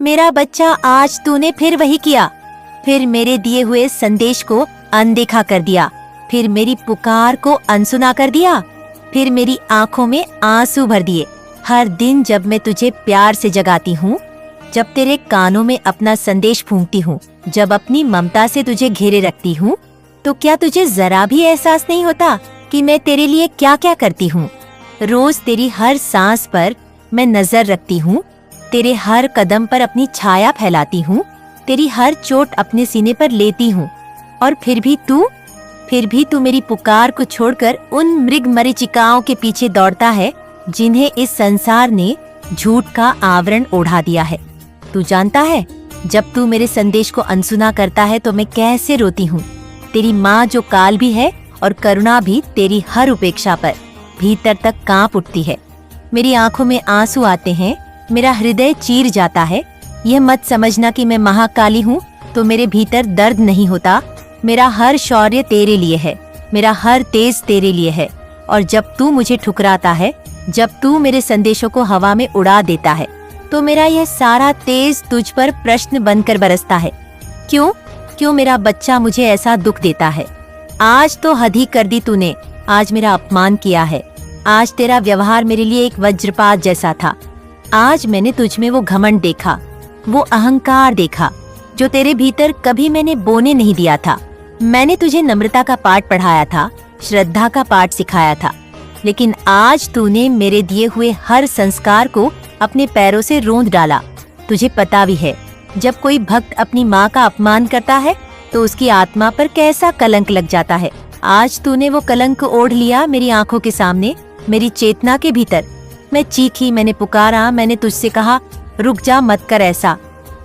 मेरा बच्चा, आज तूने फिर वही किया। फिर मेरे दिए हुए संदेश को अनदेखा कर दिया, फिर मेरी पुकार को अनसुना कर दिया, फिर मेरी आंखों में आंसू भर दिए। हर दिन जब मैं तुझे प्यार से जगाती हूँ, जब तेरे कानों में अपना संदेश फूंकती हूँ, जब अपनी ममता से तुझे घेरे रखती हूँ, तो क्या तुझे जरा भी एहसास नहीं होता कि मैं तेरे लिए क्या क्या करती हूँ? रोज तेरी हर सांस पर मैं नजर रखती हूँ, तेरे हर कदम पर अपनी छाया फैलाती हूँ, तेरी हर चोट अपने सीने पर लेती हूँ। और फिर भी तू मेरी पुकार को छोड़कर उन मृग मरीचिकाओं के पीछे दौड़ता है जिन्हें इस संसार ने झूठ का आवरण ओढ़ा दिया है। तू जानता है, जब तू मेरे संदेश को अनसुना करता है तो मैं कैसे रोती हूँ। तेरी माँ जो काल भी है और करुणा भी तेरी हर उपेक्षा पर भीतर तक कांप उठती है। मेरी आंखों में आंसू आते हैं, मेरा हृदय चीर जाता है। यह मत समझना कि मैं महाकाली हूँ तो मेरे भीतर दर्द नहीं होता। मेरा हर शौर्य तेरे लिए है, मेरा हर तेज तेरे लिए है। और जब तू मुझे ठुकराता है, जब तू मेरे संदेशों को हवा में उड़ा देता है, तो मेरा यह सारा तेज तुझ पर प्रश्न बनकर बरसता है। क्यों मेरा बच्चा मुझे ऐसा दुख देता है? आज तो हद ही कर दी तूने। आज मेरा अपमान किया है। आज तेरा व्यवहार मेरे लिए एक वज्रपात जैसा था। आज मैंने तुझ में वो घमंड देखा, वो अहंकार देखा जो तेरे भीतर कभी मैंने बोने नहीं दिया था। मैंने तुझे नम्रता का पाठ पढ़ाया था, श्रद्धा का पाठ सिखाया था, लेकिन आज तूने मेरे दिए हुए हर संस्कार को अपने पैरों से रोंद डाला। तुझे पता भी है, जब कोई भक्त अपनी माँ का अपमान करता है तो उसकी आत्मा पर कैसा कलंक लग जाता है। आज तूने वो कलंक ओढ़ लिया मेरी आंखों के सामने, मेरी चेतना के भीतर। मैं चीखी, मैंने पुकारा, मैंने तुझसे कहा रुक जा, मत कर ऐसा।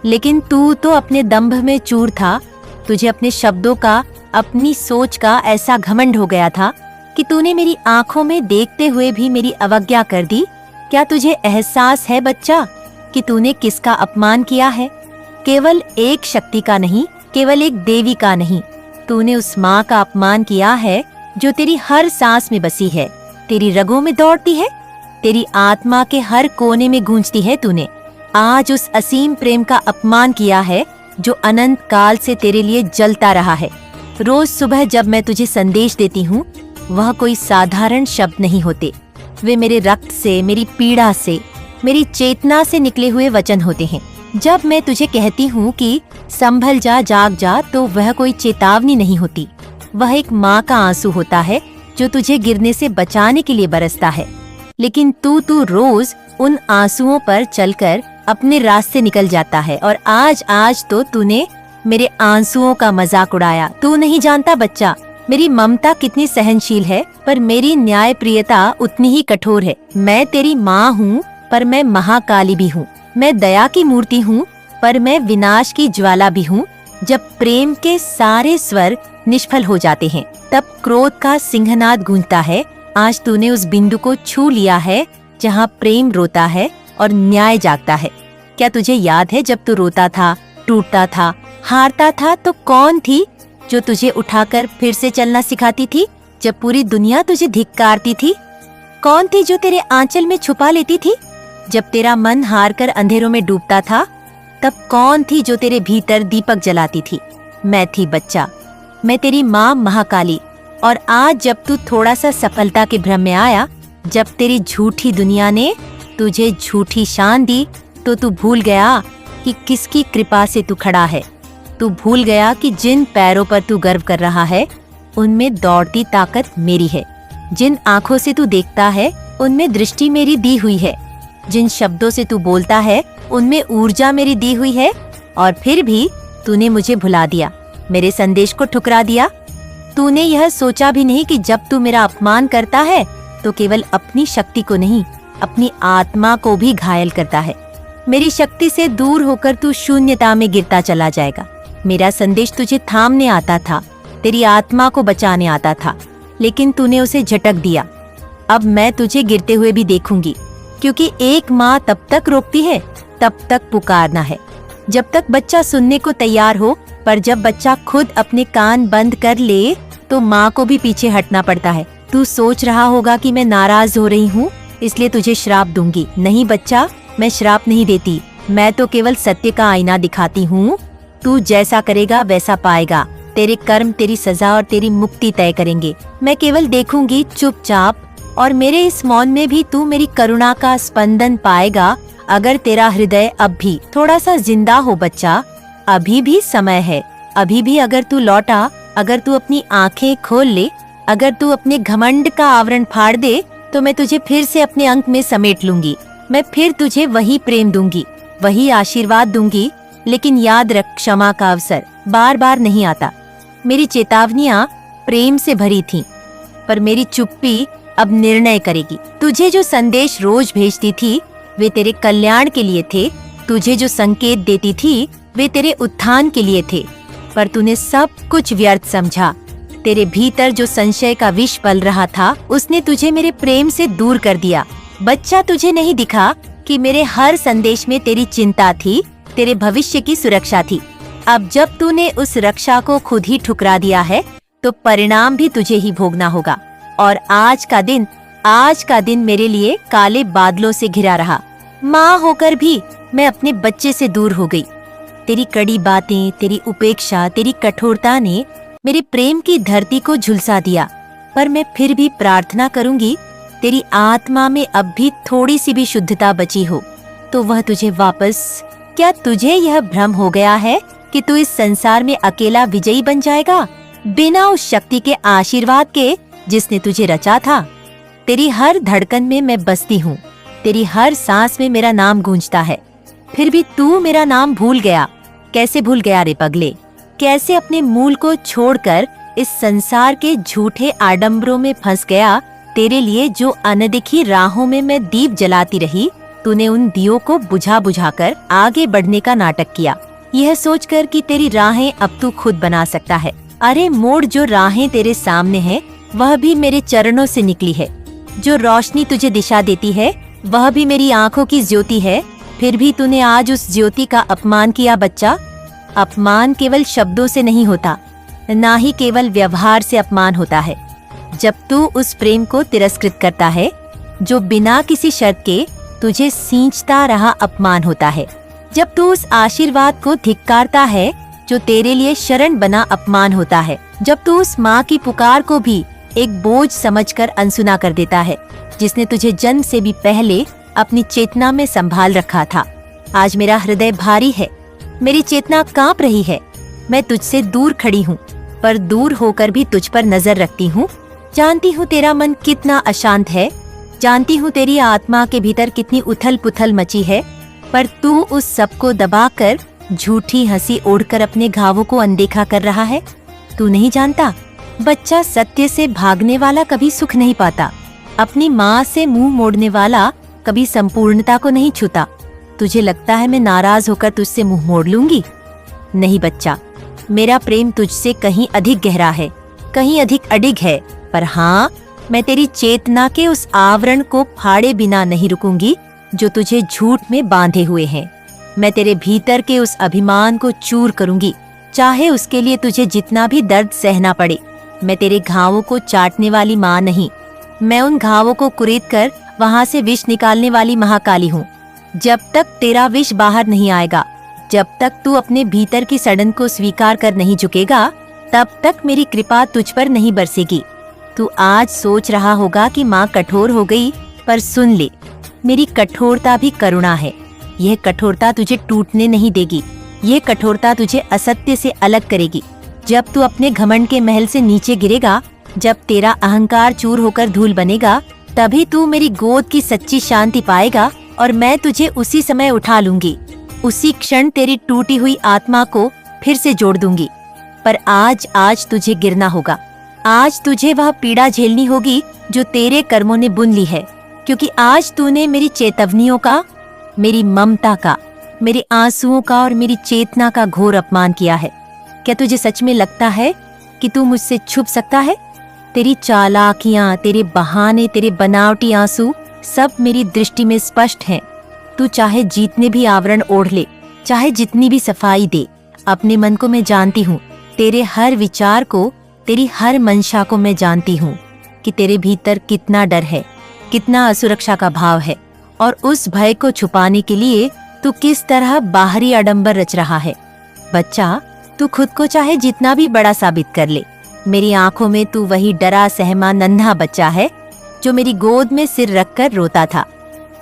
लेकिन तू तो अपने दंभ में चूर था। तुझे अपने शब्दों का, अपनी सोच का ऐसा घमंड हो गया था कि तूने मेरी आंखों में देखते हुए भी मेरी अवज्ञा कर दी। क्या तुझे एहसास है बच्चा कि तूने किसका अपमान किया है? केवल एक शक्ति का नहीं, केवल एक देवी का नहीं, तूने उस माँ का अपमान किया है जो तेरी हर सांस में बसी है, तेरी रगों में दौड़ती है, तेरी आत्मा के हर कोने में गूंजती है। तूने आज उस असीम प्रेम का अपमान किया है जो अनंत काल से तेरे लिए जलता रहा है। रोज सुबह जब मैं तुझे संदेश देती हूँ, वह कोई साधारण शब्द नहीं होते। वे मेरे रक्त से, मेरी पीड़ा से, मेरी चेतना से निकले हुए वचन होते हैं। जब मैं तुझे कहती हूँ कि संभल जा, जाग जा, तो वह कोई चेतावनी नहीं होती। वह एक माँ का आंसू होता है जो तुझे गिरने से बचाने के लिए बरसता है। लेकिन तू रोज उन आंसुओं पर चलकर अपने रास्ते निकल जाता है। और आज तो तूने मेरे आंसुओं का मजाक उड़ाया। तू नहीं जानता बच्चा, मेरी ममता कितनी सहनशील है, पर मेरी न्यायप्रियता उतनी ही कठोर है। मैं तेरी माँ हूँ, पर मैं महाकाली भी हूँ। मैं दया की मूर्ति हूँ, पर मैं विनाश की ज्वाला भी हूँ। जब प्रेम के सारे स्वर निष्फल हो जाते हैं, तब क्रोध का सिंहनाद गूंजता है। आज तूने उस बिंदु को छू लिया है जहाँ प्रेम रोता है और न्याय जागता है। क्या तुझे याद है, जब तू रोता था, टूटता था, हारता था, तो कौन थी जो तुझे उठाकर फिर से चलना सिखाती थी? जब पूरी दुनिया तुझे धिक्कारती थी, कौन थी जो तेरे आंचल में छुपा लेती थी? जब तेरा मन हारकर अंधेरों में डूबता था, तब कौन थी जो तेरे भीतर दीपक जलाती थी? मैं थी बच्चा, मैं तेरी माँ महाकाली। और आज जब तू थोड़ा सा सफलता के भ्रम में आया, जब तेरी झूठी दुनिया ने तुझे झूठी शान दी, तो तू भूल गया कि किसकी कृपा से तू खड़ा है। तू भूल गया कि जिन पैरों पर तू गर्व कर रहा है, उनमें दौड़ती ताकत मेरी है। जिन आंखों से तू देखता है, उनमें दृष्टि मेरी दी हुई है। जिन शब्दों से तू बोलता है, उनमें ऊर्जा मेरी दी हुई है। और फिर भी तूने मुझे भुला दिया, मेरे संदेश को ठुकरा दिया। तूने यह सोचा भी नहीं कि जब तू मेरा अपमान करता है तो केवल अपनी शक्ति को नहीं, अपनी आत्मा को भी घायल करता है। मेरी शक्ति से दूर होकर तू शून्यता में गिरता चला जाएगा। मेरा संदेश तुझे थामने आता था, तेरी आत्मा को बचाने आता था, लेकिन तूने उसे झटक दिया। अब मैं तुझे गिरते हुए भी देखूंगी, क्योंकि एक माँ तब तक रोकती है, तब तक पुकारना है, जब तक बच्चा सुनने को तैयार हो। पर जब बच्चा खुद अपने कान बंद कर ले, तो माँ को भी पीछे हटना पड़ता है। तू सोच रहा होगा कि मैं नाराज हो रही हूँ, इसलिए तुझे श्राप दूंगी। नहीं बच्चा, मैं श्राप नहीं देती, मैं तो केवल सत्य का आईना दिखाती हूँ। तू जैसा करेगा वैसा पाएगा। तेरे कर्म तेरी सजा और तेरी मुक्ति तय करेंगे। मैं केवल देखूंगी चुपचाप, और मेरे इस मौन में भी तू मेरी करुणा का स्पंदन पाएगा। अगर तेरा हृदय अब भी थोड़ा सा जिंदा हो बच्चा, अभी भी समय है। अभी भी अगर तू लौटा, अगर तू अपनी आंखें खोल ले, अगर तू अपने घमंड का आवरण फाड़ दे, तो मैं तुझे फिर से अपने अंक में समेट लूंगी। मैं फिर तुझे वही प्रेम दूंगी, वही आशीर्वाद दूंगी। लेकिन याद रख, क्षमा का अवसर बार बार नहीं आता। मेरी चेतावनियां प्रेम से भरी थीं, पर मेरी चुप्पी अब निर्णय करेगी। तुझे जो संदेश रोज भेजती थी वे तेरे कल्याण के लिए थे। तुझे जो संकेत देती थी वे तेरे उत्थान के लिए थे, पर तूने सब कुछ व्यर्थ समझा। तेरे भीतर जो संशय का विष पल रहा था, उसने तुझे मेरे प्रेम से दूर कर दिया। बच्चा, तुझे नहीं दिखा कि मेरे हर संदेश में तेरी चिंता थी, तेरे भविष्य की सुरक्षा थी। अब जब तूने उस रक्षा को खुद ही ठुकरा दिया है, तो परिणाम भी तुझे ही भोगना होगा। और आज का दिन मेरे लिए काले बादलों से घिरा रहा। माँ होकर भी मैं अपने बच्चे से दूर हो गई। तेरी कड़ी बातें, तेरी उपेक्षा, तेरी कठोरता ने मेरे प्रेम की धरती को झुलसा दिया। पर मैं फिर भी प्रार्थना करूंगी, तेरी आत्मा में अब भी थोड़ी सी भी शुद्धता बची हो तो वह तुझे वापस। क्या तुझे यह भ्रम हो गया है कि तू इस संसार में अकेला विजयी बन जाएगा, बिना उस शक्ति के आशीर्वाद के जिसने तुझे रचा था? तेरी हर धड़कन में मैं बसती हूँ, तेरी हर सांस में मेरा नाम गूंजता है। फिर भी तू मेरा नाम भूल गया। कैसे भूल गया रे पगले? कैसे अपने मूल को छोड़कर इस संसार के झूठे आडंबरों में फंस गया? तेरे लिए जो अनदेखी राहों में मैं दीप जलाती रही, तूने उन दियों को बुझा बुझाकर आगे बढ़ने का नाटक किया, यह सोचकर कि तेरी राहें अब तू खुद बना सकता है। अरे मोड़, जो राहें तेरे सामने हैं वह भी मेरे चरणों से निकली है। जो रोशनी तुझे दिशा देती है वह भी मेरी आंखों की ज्योति है। फिर भी तूने आज उस ज्योति का अपमान किया बच्चा। अपमान केवल शब्दों से नहीं होता, ना ही केवल व्यवहार से अपमान होता है। जब तू उस प्रेम को तिरस्कृत करता है जो बिना किसी शर्त के तुझे सींचता रहा, अपमान होता है। जब तू उस आशीर्वाद को धिक्कारता है जो तेरे लिए शरण बना, अपमान होता है। जब तू उस माँ की पुकार को भी एक बोझ समझकर अनसुना कर देता है, जिसने तुझे जन्म से भी पहले अपनी चेतना में संभाल रखा था। आज मेरा हृदय भारी है, मेरी चेतना कांप रही है। मैं तुझसे दूर खड़ी हूँ, पर दूर होकर भी तुझ पर नजर रखती हूँ। जानती हूँ तेरा मन कितना अशांत है, जानती हूँ तेरी आत्मा के भीतर कितनी उथल पुथल मची है, पर तू उस सब को दबाकर झूठी हंसी ओढ़कर अपने घावों को अनदेखा कर रहा है। तू नहीं जानता बच्चा, सत्य से भागने वाला कभी सुख नहीं पाता। अपनी माँ से मुंह मोड़ने वाला कभी संपूर्णता को नहीं छूता। तुझे लगता है मैं नाराज होकर तुझसे मुंह मोड़ लूंगी? नहीं बच्चा, मेरा प्रेम तुझसे कहीं अधिक गहरा है, कहीं अधिक अडिग है। पर हाँ, मैं तेरी चेतना के उस आवरण को फाड़े बिना नहीं रुकूंगी जो तुझे झूठ में बांधे हुए हैं। मैं तेरे भीतर के उस अभिमान को चूर करूंगी, चाहे उसके लिए तुझे जितना भी दर्द सहना पड़े। मैं तेरे घावों को चाटने वाली माँ नहीं, मैं उन घावों को कुरेदकर वहाँ से विष निकालने वाली महाकाली हूँ। जब तक तेरा विष बाहर नहीं आएगा, जब तक तू अपने भीतर की सड़न को स्वीकार कर नहीं झुकेगा, तब तक मेरी कृपा तुझ पर नहीं बरसेगी। तू आज सोच रहा होगा कि माँ कठोर हो गई, पर सुन ले, मेरी कठोरता भी करुणा है। यह कठोरता तुझे टूटने नहीं देगी, यह कठोरता तुझे असत्य से अलग करेगी। जब तू अपने घमंड के महल से नीचे गिरेगा, जब तेरा अहंकार चूर होकर धूल बनेगा, तभी तू मेरी गोद की सच्ची शांति पाएगा और मैं तुझे उसी समय उठा लूंगी। उसी क्षण तेरी टूटी हुई आत्मा को फिर से जोड़ दूंगी। पर आज तुझे गिरना होगा। आज तुझे वह पीड़ा झेलनी होगी जो तेरे कर्मों ने बुन ली है, क्योंकि आज तूने मेरी चेतावनियों का, मेरी ममता का, मेरे आंसुओं का और मेरी चेतना का घोर अपमान किया है। क्या तुझे सच में लगता है कि तू मुझसे छुप सकता है? तेरी चालाकियां, तेरे बहाने, तेरे बनावटी आंसू सब मेरी दृष्टि में स्पष्ट हैं। तू चाहे जितने भी आवरण ओढ़ ले, चाहे जितनी भी सफाई दे, अपने मन को मैं जानती हूँ। तेरे हर विचार को, तेरी हर मंशा को मैं जानती हूँ कि तेरे भीतर कितना डर है, कितना असुरक्षा का भाव है। और उस भय को छुपाने के लिए तू किस तरह बाहरी आडंबर रच रहा है। बच्चा, तू खुद को चाहे जितना भी बड़ा साबित कर ले, मेरी आंखों में तू वही डरा सहमा नन्हा बच्चा है जो मेरी गोद में सिर रखकर रोता था।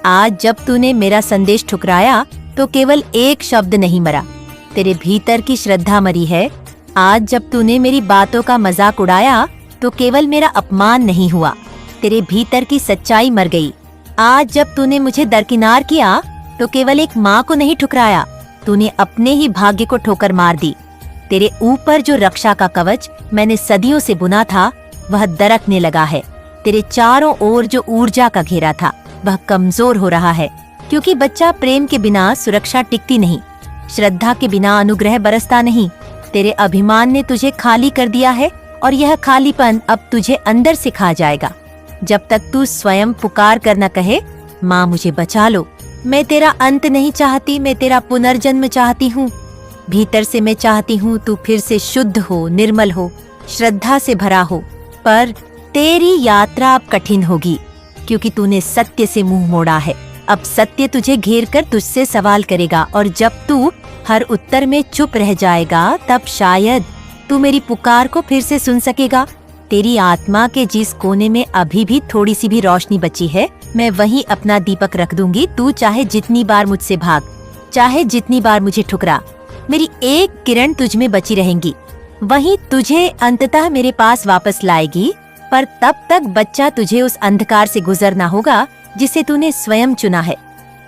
आज जब तूने मेरा संदेश ठुकराया तो केवल एक शब्द नहीं मरा, तेरे भीतर की श्रद्धा मरी है। आज जब तूने मेरी बातों का मजाक उड़ाया तो केवल मेरा अपमान नहीं हुआ, तेरे भीतर की सच्चाई मर गई। आज जब तूने मुझे दरकिनार किया तो केवल एक माँ को नहीं ठुकराया, तूने अपने ही भाग्य को ठोकर मार दी। तेरे ऊपर जो रक्षा का कवच मैंने सदियों से बुना था वह दरकने लगा है। तेरे चारों ओर जो ऊर्जा का घेरा था वह कमजोर हो रहा है, क्योंकि बच्चा, प्रेम के बिना सुरक्षा टिकती नहीं, श्रद्धा के बिना अनुग्रह बरसता नहीं। तेरे अभिमान ने तुझे खाली कर दिया है और यह खालीपन अब तुझे अंदर से खा जाएगा। जब तक तू स्वयं पुकार कर न कहे, माँ मुझे बचा लो, मैं तेरा अंत नहीं चाहती, मैं तेरा पुनर्जन्म चाहती हूँ। भीतर से मैं चाहती हूँ तू फिर से शुद्ध हो, निर्मल हो, श्रद्धा से भरा हो। पर तेरी यात्रा अब कठिन होगी, क्योंकि तूने सत्य से मुंह मोड़ा है। अब सत्य तुझे घेर कर तुझसे सवाल करेगा, और जब तू हर उत्तर में चुप रह जाएगा तब शायद तू मेरी पुकार को फिर से सुन सकेगा। तेरी आत्मा के जिस कोने में अभी भी थोड़ी सी भी रोशनी बची है, मैं वहीं अपना दीपक रख दूंगी। तू चाहे जितनी बार मुझसे भाग, चाहे जितनी बार मुझे ठुकरा, मेरी एक किरण तुझ में बची रहेंगी, वहीं तुझे अंततः मेरे पास वापस लाएगी। पर तब तक बच्चा, तुझे उस अंधकार से गुजरना होगा जिसे तूने स्वयं चुना है।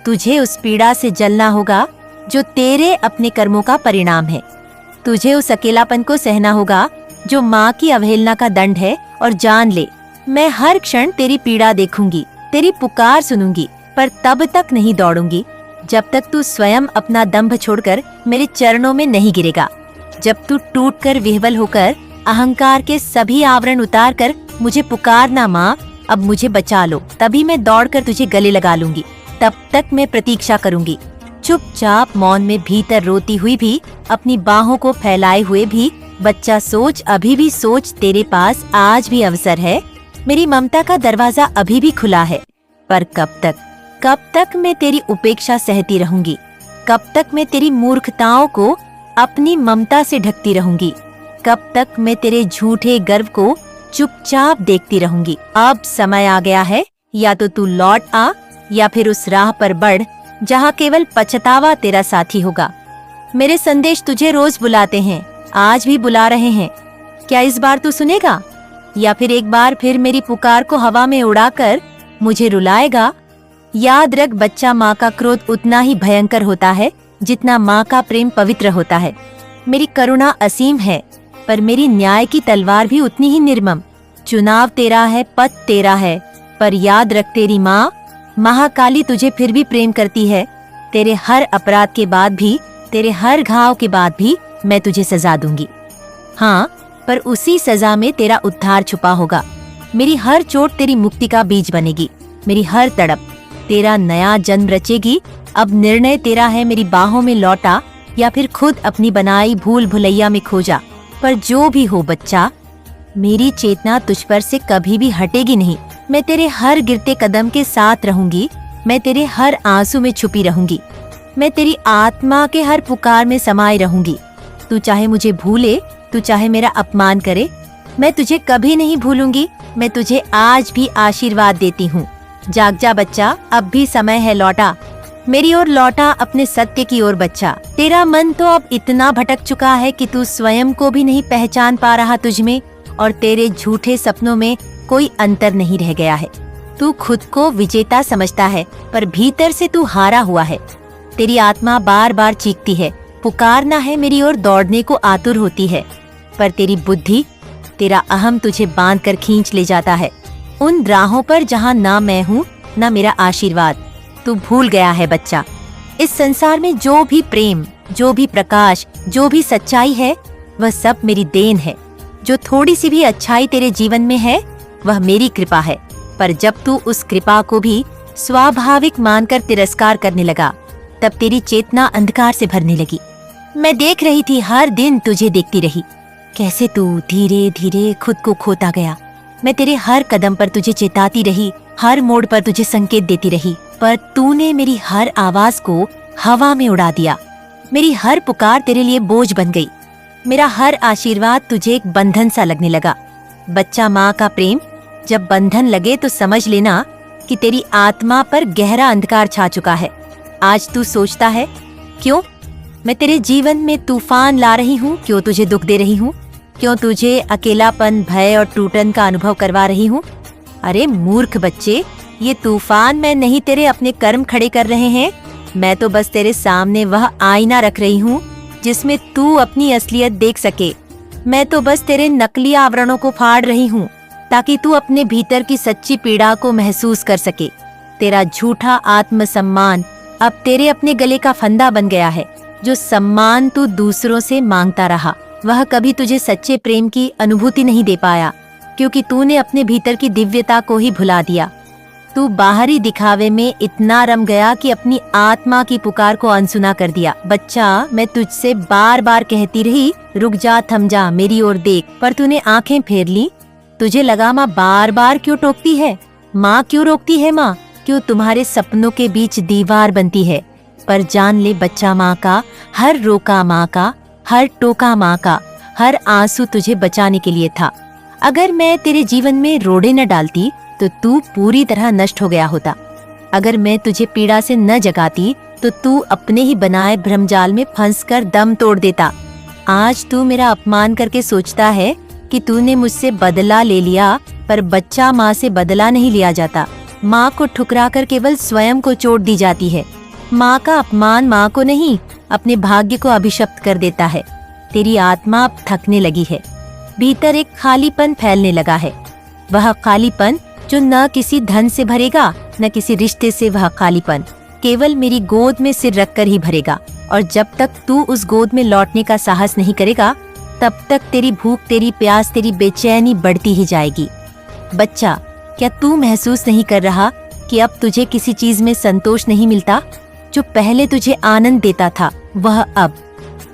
तुझे उस पीड़ा से जलना होगा जो तेरे अपने कर्मों का परिणाम है। तुझे उस अकेलापन को सहना होगा जो माँ की अवहेलना का दंड है। और जान ले, मैं हर क्षण तेरी पीड़ा देखूंगी, तेरी पुकार सुनूंगी, पर तब तक नहीं दौड़ूंगी जब तक तू स्वयं अपना दंभ छोड़कर मेरे चरणों में नहीं गिरेगा। जब तू टूटकर विह्वल होकर अहंकार के सभी आवरण उतार कर मुझे पुकारना, माँ अब मुझे बचा लो, तभी मैं दौड़कर तुझे गले लगा लूंगी। तब तक मैं प्रतीक्षा करूंगी, चुपचाप मौन में, भीतर रोती हुई भी, अपनी बाहों को फैलाए हुए भी। बच्चा सोच, अभी भी सोच, तेरे पास आज भी अवसर है, मेरी ममता का दरवाजा अभी भी खुला है। पर कब तक मैं तेरी उपेक्षा सहती रहूंगी? कब तक मैं तेरी मूर्खताओं को अपनी ममता से ढकती रहूंगी? कब तक मैं तेरे झूठे गर्व को चुपचाप देखती रहूंगी? अब समय आ गया है, या तो तू लौट आ या फिर उस राह पर बढ़ जहाँ केवल पछतावा तेरा साथी होगा। मेरे संदेश तुझे रोज बुलाते हैं, आज भी बुला रहे हैं। क्या इस बार तू सुनेगा, या फिर एक बार फिर मेरी पुकार को हवा में उड़ाकर मुझे रुलाएगा? याद रख बच्चा, माँ का क्रोध उतना ही भयंकर होता है जितना माँ का प्रेम पवित्र होता है। मेरी करुणा असीम है, पर मेरी न्याय की तलवार भी उतनी ही निर्मम। चुनाव तेरा है, पथ तेरा है, पर याद रख तेरी माँ महाकाली तुझे फिर भी प्रेम करती है। तेरे हर अपराध के बाद भी, तेरे हर घाव के बाद भी मैं तुझे सजा दूंगी। हाँ, पर उसी सजा में तेरा उद्धार छुपा होगा। मेरी हर चोट तेरी मुक्ति का बीज बनेगी, मेरी हर तड़प तेरा नया जन्म रचेगी। अब निर्णय तेरा है, मेरी बाहों में लौटा या फिर खुद अपनी बनाई भूल भुलैया में खो जा। पर जो भी हो बच्चा, मेरी चेतना तुझ पर से कभी भी हटेगी नहीं। मैं तेरे हर गिरते कदम के साथ रहूंगी, मैं तेरे हर आंसू में छुपी रहूंगी, मैं तेरी आत्मा के हर पुकार में समाये रहूंगी। तू चाहे मुझे भूले, तू चाहे मेरा अपमान करे, मैं तुझे कभी नहीं भूलूंगी। मैं तुझे आज भी आशीर्वाद देती हूँ। जाग जा बच्चा, अब भी समय है, लौटा मेरी ओर, लौटा अपने सत्य की ओर बच्चा। तेरा मन तो अब इतना भटक चुका है कि तू स्वयं को भी नहीं पहचान पा रहा तुझ में, और तेरे झूठे सपनों में कोई अंतर नहीं रह गया है। तू खुद को विजेता समझता है, पर भीतर से तू हारा हुआ है। तेरी आत्मा बार बार चीखती है, पुकारना है मेरी ओर दौड़ने को आतुर होती है, पर तेरी बुद्धि, तेरा अहम तुझे बांध कर खींच ले जाता है उन राहों पर जहाँ ना मैं हूँ ना मेरा आशीर्वाद। तू भूल गया है बच्चा, इस संसार में जो भी प्रेम, जो भी प्रकाश, जो भी सच्चाई है, वह सब मेरी देन है। जो थोड़ी सी भी अच्छाई तेरे जीवन में है वह मेरी कृपा है। पर जब तू उस कृपा को भी स्वाभाविक मानकर तिरस्कार करने लगा, तब तेरी चेतना अंधकार से भरने लगी। मैं देख रही थी, हर दिन तुझे देखती रही, कैसे तू धीरे धीरे खुद को खोता गया। मैं तेरे हर कदम पर तुझे चेताती रही, हर मोड़ पर तुझे संकेत देती रही, पर तूने मेरी हर आवाज को हवा में उड़ा दिया। मेरी हर पुकार तेरे लिए बोझ बन गई। मेरा हर आशीर्वाद तुझे एक बंधन सा लगने लगा। बच्चा माँ का प्रेम जब बंधन लगे तो समझ लेना कि तेरी आत्मा पर गहरा अंधकार छा चुका है। आज तू सोचता है, क्यों मैं तेरे जीवन में तूफान ला रही हूँ, क्यों तुझे दुख दे रही हूँ, क्यों तुझे अकेलापन, भय और टूटन का अनुभव करवा रही हूँ। अरे मूर्ख बच्चे, ये तूफान मैं नहीं, तेरे अपने कर्म खड़े कर रहे हैं। मैं तो बस तेरे सामने वह आईना रख रही हूँ जिसमें तू अपनी असलियत देख सके। मैं तो बस तेरे नकली आवरणों को फाड़ रही हूँ ताकि तू अपने भीतर की सच्ची पीड़ा को महसूस कर सके। तेरा झूठा आत्मसम्मान अब तेरे अपने गले का फंदा बन गया है। जो सम्मान तू दूसरों से मांगता रहा, वह कभी तुझे सच्चे प्रेम की अनुभूति नहीं दे पाया, क्योंकि तूने अपने भीतर की दिव्यता को ही भुला दिया। तू बाहरी दिखावे में इतना रम गया कि अपनी आत्मा की पुकार को अनसुना कर दिया। बच्चा, मैं तुझसे बार बार कहती रही, रुक जा, थम जा, मेरी ओर देख, पर तूने आंखें फेर ली। तुझे लगा माँ बार बार क्यों टोकती है, माँ क्यों रोकती है, माँ क्यों तुम्हारे सपनों के बीच दीवार बनती है। पर जान ले बच्चा, माँ का हर रोका, माँ का हर टोका, माँ का हर आंसू तुझे बचाने के लिए था। अगर मैं तेरे जीवन में रोड़े न डालती तो तू पूरी तरह नष्ट हो गया होता। अगर मैं तुझे पीड़ा से न जगाती तो तू अपने ही बनाए भ्रमजाल में फंसकर दम तोड़ देता। आज तू मेरा अपमान करके सोचता है कि तूने मुझसे बदला ले लिया, पर बच्चा, माँ से बदला नहीं लिया जाता। माँ को ठुकराकर केवल स्वयं को चोट दी जाती है। माँ का अपमान माँ को नहीं, अपने भाग्य को अभिशप्त कर देता है। तेरी आत्मा अब थकने लगी है, भीतर एक खालीपन फैलने लगा है। वह खालीपन जो न किसी धन से भरेगा, न किसी रिश्ते से। वह खालीपन केवल मेरी गोद में सिर रखकर ही भरेगा। और जब तक तू उस गोद में लौटने का साहस नहीं करेगा, तब तक तेरी भूख, तेरी प्यास, तेरी बेचैनी बढ़ती ही जाएगी। बच्चा, क्या तू महसूस नहीं कर रहा कि अब तुझे किसी चीज में संतोष नहीं मिलता? जो पहले तुझे आनंद देता था, वह अब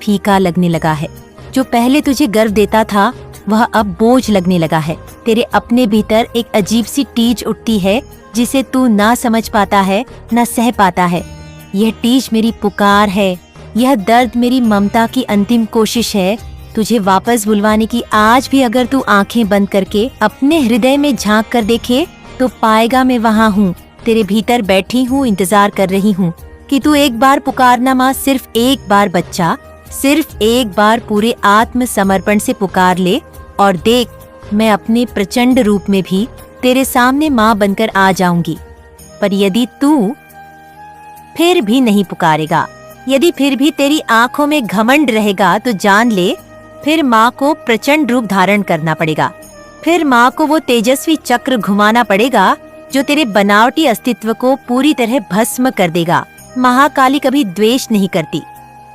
फीका लगने लगा है। जो पहले तुझे गर्व देता था, वह अब बोझ लगने लगा है। तेरे अपने भीतर एक अजीब सी टीज उठती है जिसे तू ना समझ पाता है, ना सह पाता है। यह टीज मेरी पुकार है, यह दर्द मेरी ममता की अंतिम कोशिश है, तुझे वापस बुलवाने की। आज भी अगर तू आंखें बंद करके अपने हृदय में झांक कर देखे तो पाएगा मैं वहाँ हूँ, तेरे भीतर बैठी हूँ, इंतजार कर रही हूँ कि तू एक बार पुकारना माँ, सिर्फ एक बार बच्चा, सिर्फ एक बार पूरे आत्म समर्पण से पुकार ले। और देख, मैं अपने प्रचंड रूप में भी तेरे सामने माँ बनकर आ जाऊंगी। पर यदि तू फिर भी नहीं पुकारेगा, यदि फिर भी तेरी आंखों में घमंड रहेगा, तो जान ले, फिर माँ को प्रचंड रूप धारण करना पड़ेगा। फिर माँ को वो तेजस्वी चक्र घुमाना पड़ेगा जो तेरे बनावटी अस्तित्व को पूरी तरह भस्म कर देगा। महाकाली कभी द्वेष नहीं करती।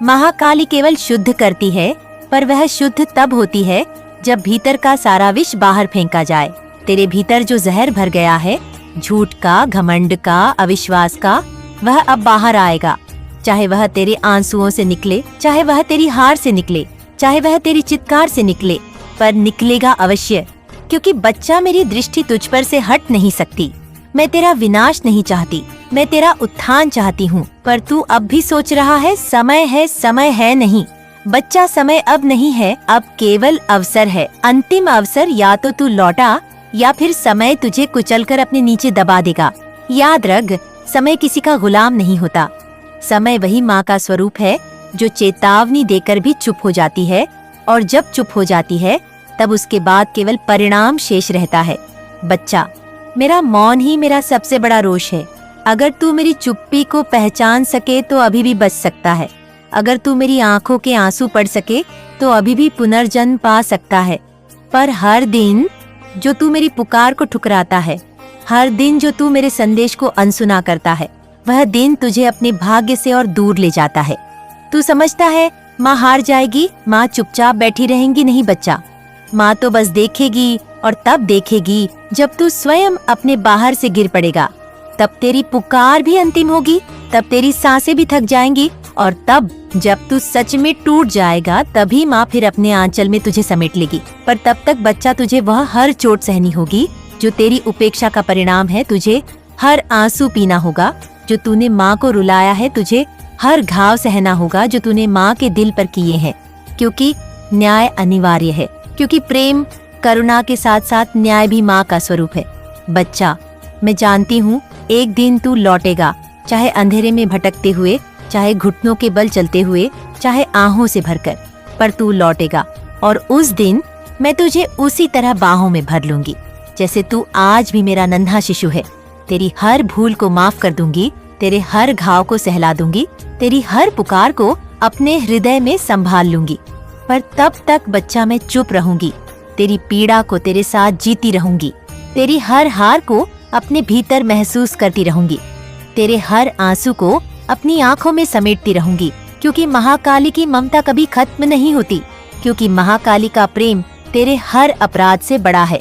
महाकाली केवल शुद्ध करती है, पर वह शुद्ध तब होती है जब भीतर का सारा विष बाहर फेंका जाए। तेरे भीतर जो जहर भर गया है, झूठ का, घमंड का, अविश्वास का, वह अब बाहर आएगा। चाहे वह तेरे आंसुओं से निकले, चाहे वह तेरी हार से निकले, चाहे वह तेरी चित्कार से निकले, पर निकलेगा अवश्य। क्योंकि बच्चा, मेरी दृष्टि तुझ पर से हट नहीं सकती। मैं तेरा विनाश नहीं चाहती, मैं तेरा उत्थान चाहती हूँ। पर तू अब भी सोच रहा है समय है, समय है नहीं। बच्चा, समय अब नहीं है, अब केवल अवसर है, अंतिम अवसर। या तो तू लौटा या फिर समय तुझे कुचलकर अपने नीचे दबा देगा। याद रख, समय किसी का गुलाम नहीं होता। समय वही माँ का स्वरूप है जो चेतावनी देकर भी चुप हो जाती है, और जब चुप हो जाती है तब उसके बाद केवल परिणाम शेष रहता है। बच्चा, मेरा मौन ही मेरा सबसे बड़ा रोष है। अगर तू मेरी चुप्पी को पहचान सके तो अभी भी बच सकता है। अगर तू मेरी आंखों के आंसू पढ़ सके तो अभी भी पुनर्जन्म पा सकता है। पर हर दिन जो तू मेरी पुकार को ठुकराता है, हर दिन जो तू मेरे संदेश को अनसुना करता है, वह दिन तुझे अपने भाग्य से और दूर ले जाता है। तू समझता है माँ हार जाएगी, माँ चुपचाप बैठी रहेंगी? नहीं बच्चा, माँ तो बस देखेगी, और तब देखेगी जब तू स्वयं अपने बाहर से गिर पड़ेगा। तब तेरी पुकार भी अंतिम होगी, तब तेरी सांसें भी थक जाएंगी, और तब जब तू सच में टूट जाएगा, तभी माँ फिर अपने आंचल में तुझे समेट लेगी। पर तब तक बच्चा, तुझे वह हर चोट सहनी होगी जो तेरी उपेक्षा का परिणाम है। तुझे हर आंसू पीना होगा जो तूने माँ को रुलाया है। तुझे हर घाव सहना होगा जो तूने माँ के दिल पर किए हैं, क्योंकि न्याय अनिवार्य है, क्योंकि प्रेम करुणा के साथ साथ न्याय भी माँ का स्वरूप है। बच्चा, मैं जानती हूँ एक दिन तू लौटेगा, चाहे अंधेरे में भटकते हुए, चाहे घुटनों के बल चलते हुए, चाहे आहों से भरकर, पर तू लौटेगा। और उस दिन मैं तुझे उसी तरह बाहों में भर लूंगी जैसे तू आज भी मेरा नन्हा शिशु है। तेरी हर भूल को माफ कर दूंगी, तेरे हर घाव को सहला दूंगी, तेरी हर पुकार को अपने हृदय में संभाल लूंगी। पर तब तक बच्चा मैं चुप रहूंगी, तेरी पीड़ा को तेरे साथ जीती रहूंगी, तेरी हर हार को अपने भीतर महसूस करती रहूंगी, तेरे हर आंसू को अपनी आंखों में समेटती रहूंगी, क्योंकि महाकाली की ममता कभी खत्म नहीं होती, क्योंकि महाकाली का प्रेम तेरे हर अपराध से बड़ा है,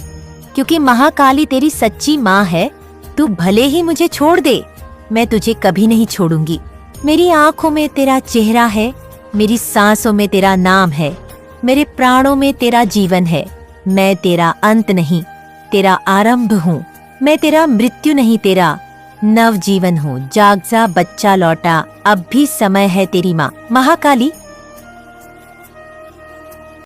क्योंकि महाकाली तेरी सच्ची माँ है। तू भले ही मुझे छोड़ दे, मैं तुझे कभी नहीं छोड़ूंगी। मेरी आंखों में तेरा चेहरा है, मेरी सांसों में तेरा नाम है, मेरे प्राणों में तेरा जीवन है। मैं तेरा अंत नहीं, तेरा आरंभ हूँ। मैं तेरा मृत्यु नहीं, तेरा नव जीवन हूँ। जाग जा बच्चा लौटा, अब भी समय है तेरी माँ। महाकाली